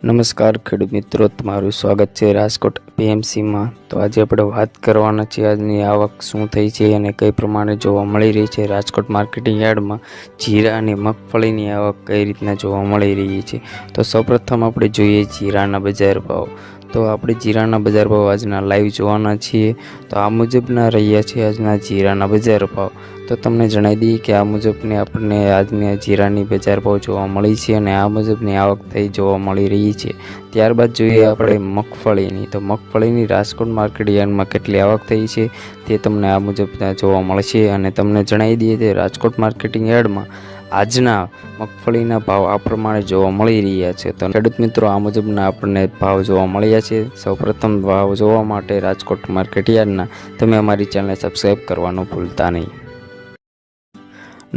નમસ્કાર ખેડૂત મિત્રો, તમારું સ્વાગત છે રાજકોટ પીએમસીમાં। તો આજે આપણે વાત કરવાના છે આજની આવક શું થઈ છે અને કઈ પ્રમાણે જોવા મળી રહી છે। રાજકોટ માર્કેટિંગ યાર્ડમાં જીરા અને મગફળીની આવક કઈ રીતના જોવા મળી રહી છે। તો સૌપ્રથમ આપણે જોઈએ જીરાના બજાર ભાવ। તો આપણે જીરાના બજાર ભાવ આજના લાઈવ જોવાના છીએ। તો આ મુજબના રહ્યા છે આજના જીરાના બજાર ભાવ। તો તમને જણાવી દઈએ કે આ મુજબની આપણને આજની જીરાની બજાર ભાવ જોવા મળી છે અને આ મુજબની આવક થઈ જોવા મળી રહી છે। ત્યારબાદ જોઈએ આપણે મગફળીની। તો મગફળીની રાજકોટ માર્કેટ યાર્ડમાં કેટલી આવક થઈ છે તે તમને આ મુજબ જોવા મળશે અને તમને જણાવી દઈએ કે રાજકોટ માર્કેટિંગ યાર્ડમાં આજના મગફળીના ભાવ આ પ્રમાણે જોવા મળી રહ્યા છે। તો ખેડૂત મિત્રો, આ મુજબના આપણને ભાવ જોવા મળ્યા છે। સૌપ્રથમ ભાવ જોવા માટે રાજકોટ માર્કેટ યાર્ડના તમે અમારી ચેનલને સબસ્ક્રાઈબ કરવાનું ભૂલતા નહીં।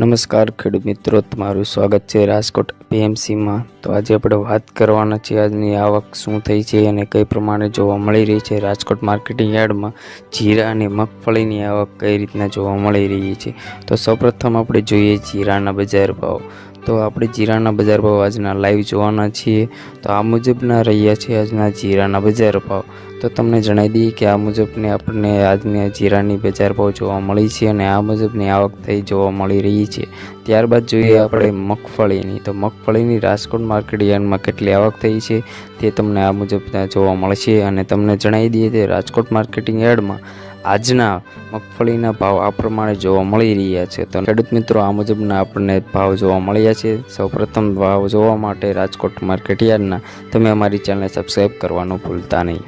નમસ્કાર ખેડૂત મિત્રો, તમારું સ્વાગત છે રાજકોટ પીએમસીમાં। તો આજે આપણે વાત કરવાના છે આજની આવક શું થઈ છે અને કઈ પ્રમાણે જોવા મળી રહી છે। રાજકોટ માર્કેટિંગ યાર્ડમાં જીરા અને મગફળીની આવક કઈ રીતના જોવા મળી રહી છે। તો સૌપ્રથમ આપણે જોઈએ જીરાના બજાર ભાવ। તો આપણે જીરાના બજાર ભાવ આજના લાઈવ જોવાના છીએ। તો આ મુજબના રહ્યા છે આજના જીરાના બજાર ભાવ। તો તમને જણાવી દઈએ કે આ મુજબની આપણને આજની જીરાની બજાર ભાવ જોવા મળી છે અને આ મુજબની આવક થઈ જોવા મળી રહી છે। ત્યારબાદ જોઈએ આપણે મગફળીની। તો મગફળીની રાજકોટ માર્કેટ યાર્ડમાં કેટલી આવક થઈ છે તે તમને આ મુજબ જોવા મળશે અને તમને જણાવી દઈએ કે રાજકોટ માર્કેટિંગ યાર્ડમાં આજના મગફળીના ભાવ આ પ્રમાણે જોવા મળી રહ્યા છે। તો ખેડૂત મિત્રો, આ મુજબના આપણને ભાવ જોવા મળ્યા છે। સૌપ્રથમ ભાવ જોવા માટે રાજકોટ માર્કેટ યાર્ડના તમે અમારી ચેનલને સબસ્ક્રાઈબ કરવાનું ભૂલતા નહીં।